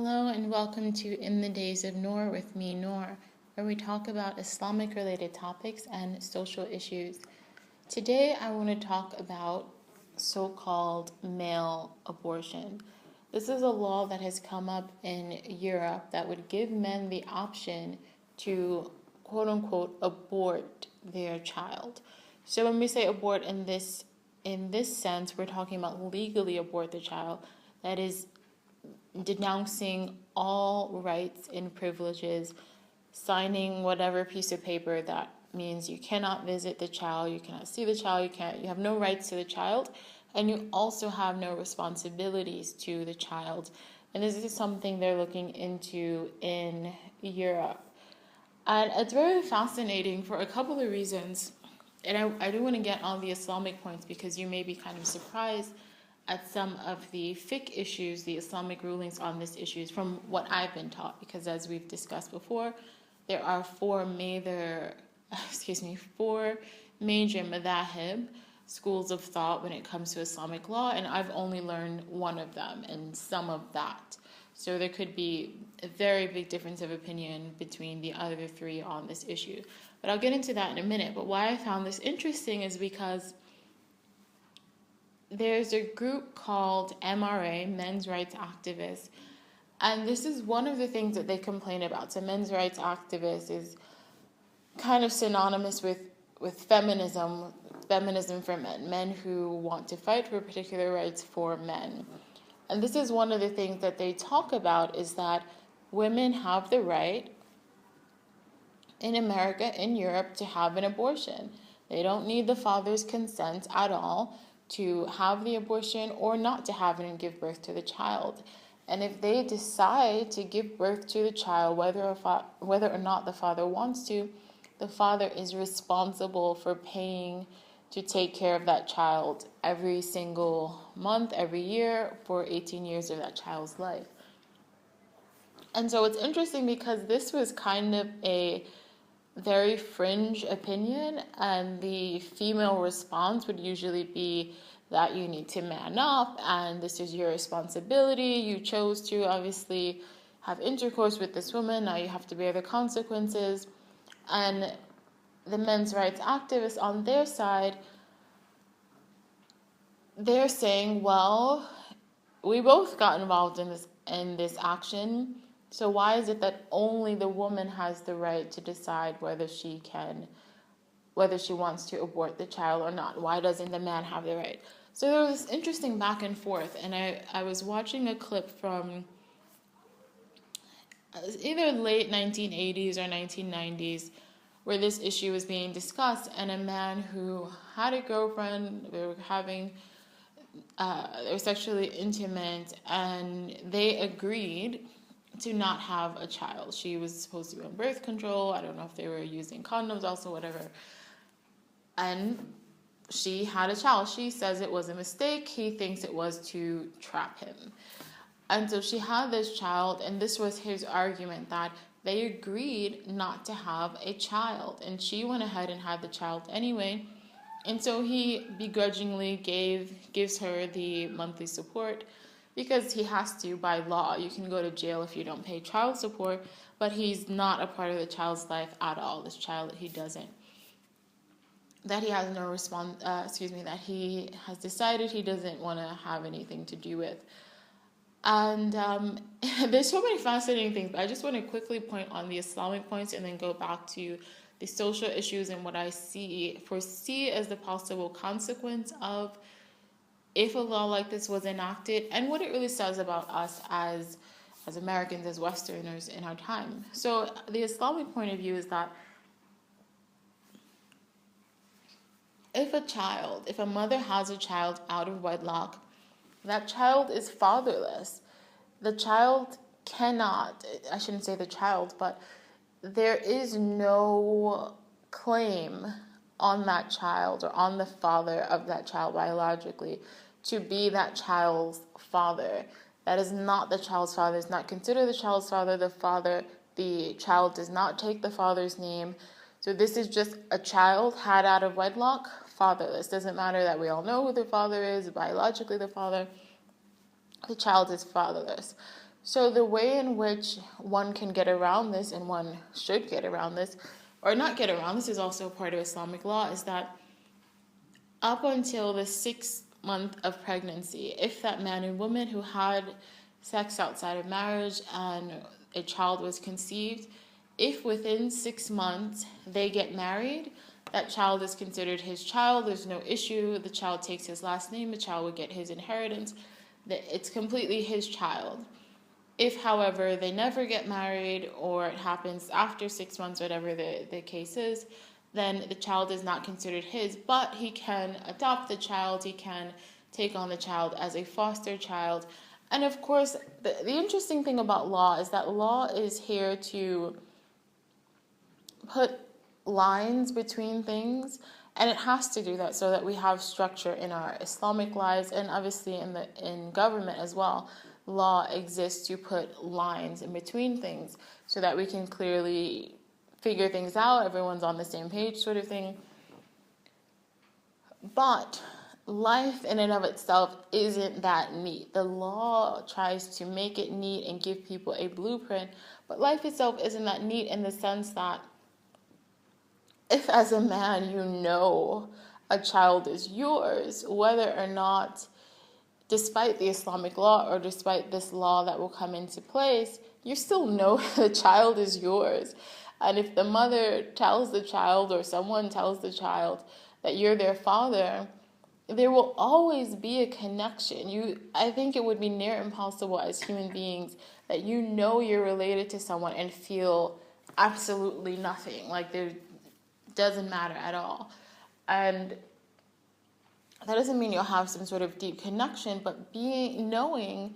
Hello and welcome to In the Days of Noor with me, Noor, where we talk about Islamic related topics and social issues. Today I want to talk about so-called male abortion. This is a law that has come up in Europe that would give men the option to quote unquote abort their child. So when we say abort in this sense, we're talking about legally abort the child. That is denouncing all rights and privileges, signing whatever piece of paper that means you cannot visit the child, you cannot see the child, you have no rights to the child, and you also have no responsibilities to the child. And this is something they're looking into in Europe. And it's very fascinating for a couple of reasons. And I do want to get on the Islamic points because you may be kind of surprised at some of the fiqh issues, the Islamic rulings on these issues from what I've been taught. Because as we've discussed before, there are four major madhahib, schools of thought when it comes to Islamic law, and I've only learned one of them and some of that. So there could be a very big difference of opinion between the other three on this issue. But I'll get into that in a minute. But why I found this interesting is because there's a group called MRA, Men's Rights Activists, and this is one of the things that they complain about. So men's rights activists is kind of synonymous with feminism for men who want to fight for particular rights for men. And this is one of the things that they talk about is that women have the right in America, in Europe, to have an abortion. They don't need the father's consent at all to have the abortion or not to have it and give birth to the child. And if they decide to give birth to the child, whether or not the father wants to, the father is responsible for paying to take care of that child every single month, every year, for 18 years of that child's life. And so it's interesting because this was kind of a very fringe opinion, and the female response would usually be that you need to man up and this is your responsibility. You chose to obviously have intercourse with this woman, now you have to bear the consequences. And the men's rights activists on their side, they're saying, well, we both got involved in this action. So why is it that only the woman has the right to decide whether she wants to abort the child or not? Why doesn't the man have the right? So there was this interesting back and forth, and I was watching a clip from either late 1980s or 1990s where this issue was being discussed, and a man who had a girlfriend, they were sexually intimate, and they agreed to not have a child. She was supposed to be on birth control. I don't know if they were using condoms also, whatever. And she had a child. She says it was a mistake. He thinks it was to trap him. And so she had this child, and this was his argument that they agreed not to have a child. And she went ahead and had the child anyway. And so he begrudgingly gives her the monthly support, because he has to by law. You can go to jail if you don't pay child support, but he's not a part of the child's life at all. This child that he has no that he has decided he doesn't want to have anything to do with. And there's so many fascinating things, but I just want to quickly point on the Islamic points and then go back to the social issues and what I foresee as the possible consequence of if a law like this was enacted, and what it really says about us as Americans, as Westerners in our time. So the Islamic point of view is that if a mother has a child out of wedlock, that child is fatherless. The child cannot, I shouldn't say the child, but there is no claim on that child or on the father of that child biologically to be that child's father. That is not the child's father. It's not considered the child's father. The child does not take the father's name. So this is just a child had out of wedlock, fatherless. Doesn't matter that we all know who the father is, biologically the father. The child is fatherless. So the way in which one can get around this, and one should get around this, or not get around this, is also part of Islamic law, is that up until the 6th month of pregnancy, if that man and woman who had sex outside of marriage and a child was conceived, if within 6 months they get married, that child is considered his child. There's no issue. The child takes his last name. The child would get his inheritance. It's completely his child. If, however, they never get married, or it happens after 6 months, whatever the case is, then the child is not considered his, but he can adopt the child. He can take on the child as a foster child. And of course, the interesting thing about law is that law is here to put lines between things, and it has to do that so that we have structure in our Islamic lives, and obviously in government as well. Law exists to put lines in between things so that we can clearly figure things out, everyone's on the same page, sort of thing. But life in and of itself isn't that neat. The law tries to make it neat and give people a blueprint, but life itself isn't that neat, in the sense that if as a man you know a child is yours, whether or not, despite the Islamic law or despite this law that will come into place, you still know the child is yours. And if the mother tells the child, or someone tells the child, that you're their father, there will always be a connection. I think it would be near impossible as human beings that you know you're related to someone and feel absolutely nothing, like there doesn't matter at all. And that doesn't mean you'll have some sort of deep connection, but knowing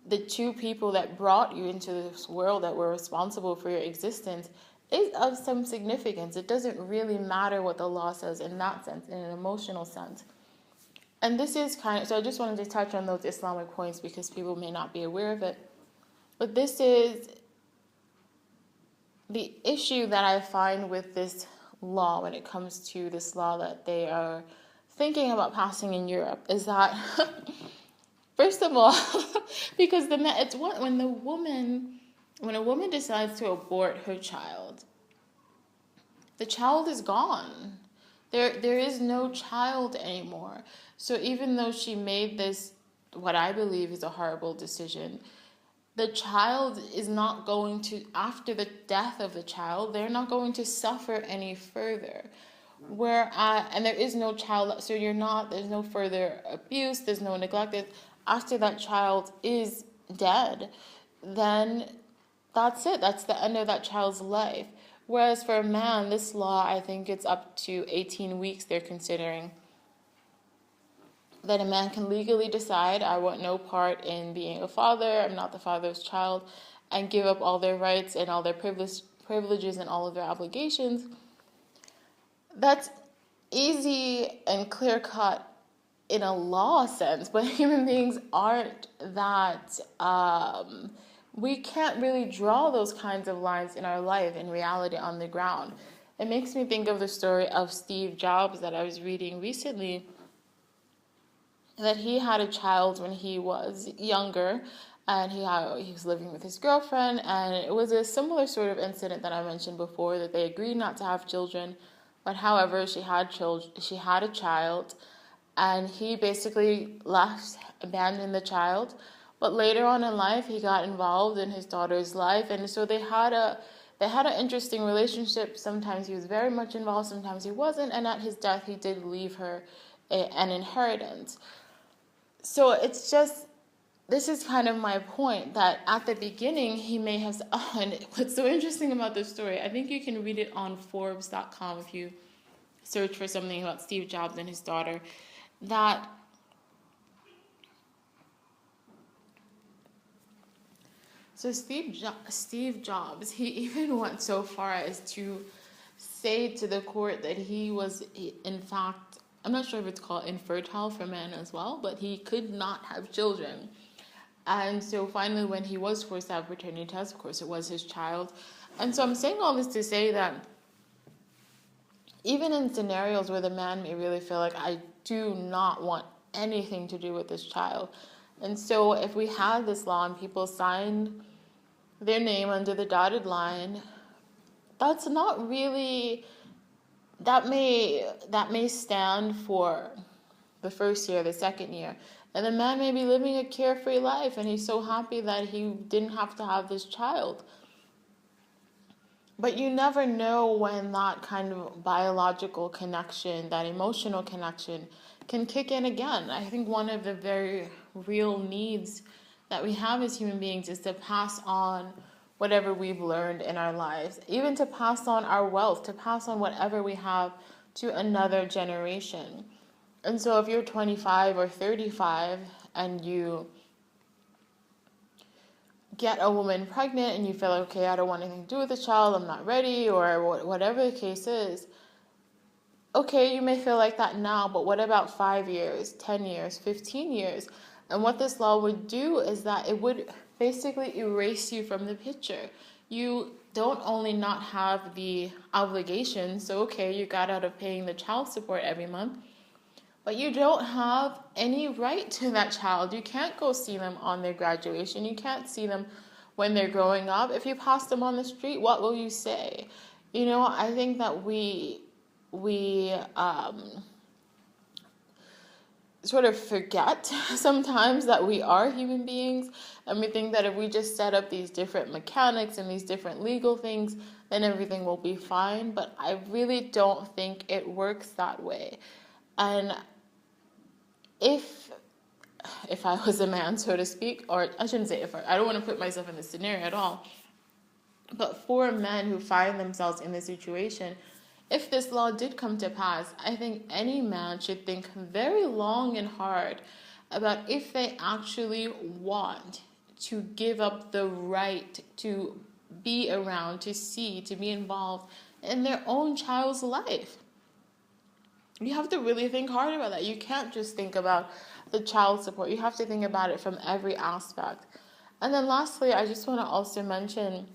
the two people that brought you into this world, that were responsible for your existence, is of some significance. It doesn't really matter what the law says in that sense, in an emotional sense. And this is so I just wanted to touch on those Islamic points because people may not be aware of it. But this is the issue that I find with this law, when it comes to this law that they are thinking about passing in Europe, is that first of all, because when a woman decides to abort her child, the child is gone. There is no child anymore. So even though she made this, what I believe is a horrible decision, the child is not going to, after the death of the child, they're not going to suffer any further. And there is no child, so there's no further abuse, there's no neglect. After that child is dead, then that's it. That's the end of that child's life. Whereas for a man, this law, I think it's up to 18 weeks they're considering, that a man can legally decide, I want no part in being a father, I'm not the father's child, and give up all their rights and all their privileges and all of their obligations. That's easy and clear-cut in a law sense, but human beings aren't that. We can't really draw those kinds of lines in our life, in reality, on the ground. It makes me think of the story of Steve Jobs that I was reading recently, that he had a child when he was younger, and he was living with his girlfriend, and it was a similar sort of incident that I mentioned before, that they agreed not to have children, but however, she had a child, and he basically abandoned the child. But later on in life, he got involved in his daughter's life, and so they had an interesting relationship. Sometimes he was very much involved, sometimes he wasn't, and at his death, he did leave her an inheritance. So it's just, this is kind of my point, that at the beginning, he may have, and what's so interesting about this story, I think you can read it on Forbes.com if you search for something about Steve Jobs and his daughter, that so Steve Jobs, he even went so far as to say to the court that he was, in fact, I'm not sure if it's called infertile for men as well, but he could not have children. And so finally, when he was forced to have paternity tests, of course, it was his child. And so I'm saying all this to say that even in scenarios where the man may really feel like, I do not want anything to do with this child, And so if we had this law and people signed their name under the dotted line, that's not really, that may stand for the first year, the second year. And the man may be living a carefree life and he's so happy that he didn't have to have this child. But you never know when that kind of biological connection, that emotional connection, can kick in again. I think one of the very real needs that we have as human beings is to pass on whatever we've learned in our lives, even to pass on our wealth, to pass on whatever we have to another generation. And so if you're 25 or 35 and you get a woman pregnant and you feel like, okay, I don't want anything to do with the child, I'm not ready, or whatever the case is, okay, you may feel like that now, but what about 5 years, 10 years, 15 years? And what this law would do is that it would basically erase you from the picture. You don't only not have the obligation, so okay, you got out of paying the child support every month, but you don't have any right to that child. You can't go see them on their graduation. You can't see them when they're growing up. If you pass them on the street, what will you say? You know, I think that we sort of forget sometimes that we are human beings, and we think that if we just set up these different mechanics and these different legal things, then everything will be fine. But I really don't think it works that way. And if I was a man, so to speak, or I shouldn't say I don't want to put myself in this scenario at all, but for men who find themselves in this situation, if this law did come to pass, I think any man should think very long and hard about if they actually want to give up the right to be around, to see, to be involved in their own child's life. You have to really think hard about that. You can't just think about the child support. You have to think about it from every aspect. And then lastly, I just want to also mention,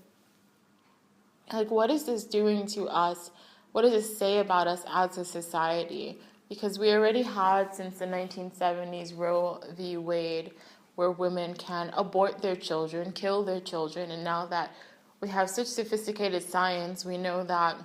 like, what is this doing to us? What does it say about us as a society? Because we already had, since the 1970s, Roe v. Wade, where women can abort their children, kill their children. And now that we have such sophisticated science, we know that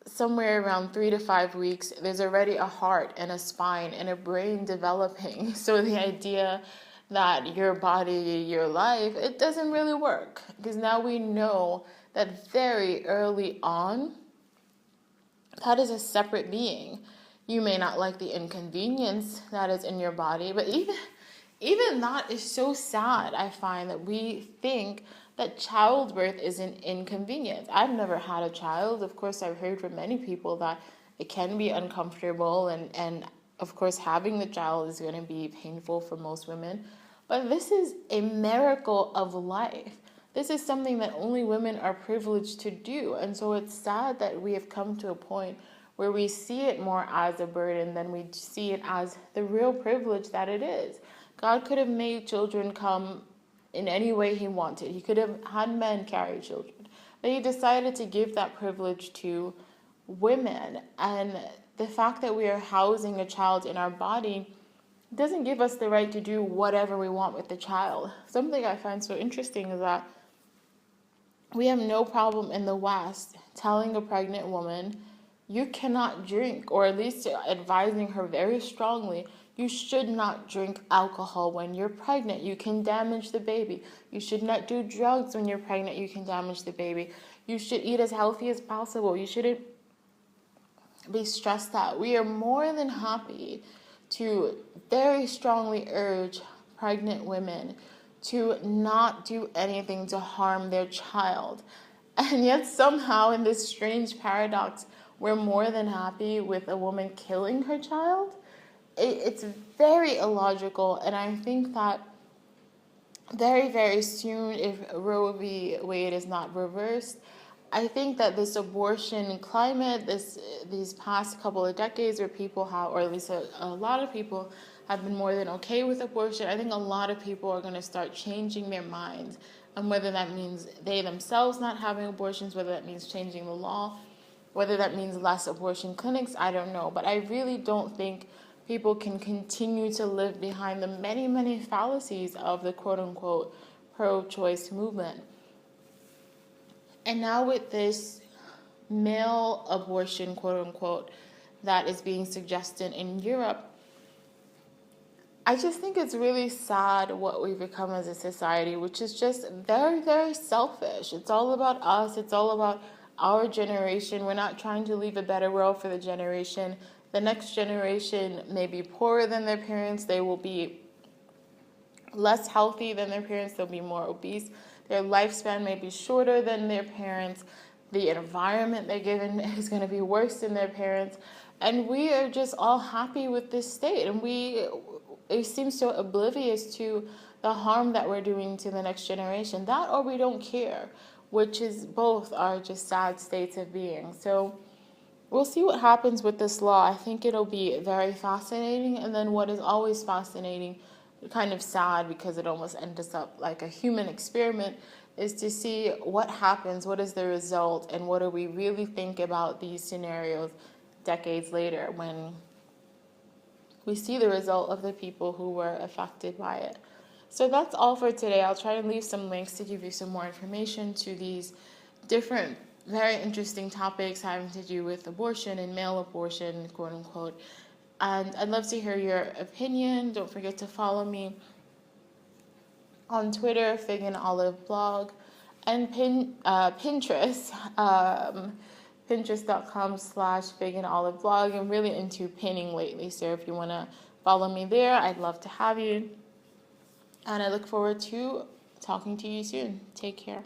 somewhere around 3 to 5 weeks, there's already a heart and a spine and a brain developing. So the idea that your body, your life, it doesn't really work. Because now we know that very early on, that is a separate being. You may not like the inconvenience that is in your body, but even that is so sad, I find, that we think that childbirth is an inconvenience. I've never had a child. Of course, I've heard from many people that it can be uncomfortable, and of course, having the child is going to be painful for most women. But this is a miracle of life. This is something that only women are privileged to do. And so it's sad that we have come to a point where we see it more as a burden than we see it as the real privilege that it is. God could have made children come in any way he wanted. He could have had men carry children. But he decided to give that privilege to women. And the fact that we are housing a child in our body doesn't give us the right to do whatever we want with the child. Something I find so interesting is that we have no problem in the West telling a pregnant woman, you cannot drink, or at least advising her very strongly, you should not drink alcohol when you're pregnant. You can damage the baby. You should not do drugs when you're pregnant. You can damage the baby. You should eat as healthy as possible. You shouldn't be stressed out. We are more than happy to very strongly urge pregnant women to not do anything to harm their child. And yet somehow, in this strange paradox, we're more than happy with a woman killing her child. It's very illogical, and I think that very, very soon, if Roe v. Wade is not reversed, I think that this abortion climate, these past couple of decades where people have, or at least a lot of people have been more than okay with abortion, I think a lot of people are going to start changing their minds. And whether that means they themselves not having abortions, whether that means changing the law, whether that means less abortion clinics, I don't know. But I really don't think people can continue to live behind the many, many fallacies of the quote-unquote pro-choice movement. And now with this male abortion, quote-unquote, that is being suggested in Europe, I just think it's really sad what we've become as a society, which is just very, very selfish. It's all about us. It's all about our generation. We're not trying to leave a better world for the generation. The next generation may be poorer than their parents. They will be less healthy than their parents. They'll be more obese. Their lifespan may be shorter than their parents. The environment they're given is going to be worse than their parents. And we are just all happy with this state. And it seems so oblivious to the harm that we're doing to the next generation. That or we don't care, which is both are just sad states of being. So we'll see what happens with this law. I think it'll be very fascinating. And then what is always fascinating, kind of sad because it almost ends up like a human experiment, is to see what happens, what is the result, and what do we really think about these scenarios decades later when we see the result of the people who were affected by it. So that's all for today. I'll try to leave some links to give you some more information to these different, very interesting topics having to do with abortion and male abortion, quote unquote. And I'd love to hear your opinion. Don't forget to follow me on Twitter, Fig and Olive Blog, and Pinterest, pinterest.com/Fig and Olive Blog. I'm really into pinning lately, so if you want to follow me there, I'd love to have you. And I look forward to talking to you soon. Take care.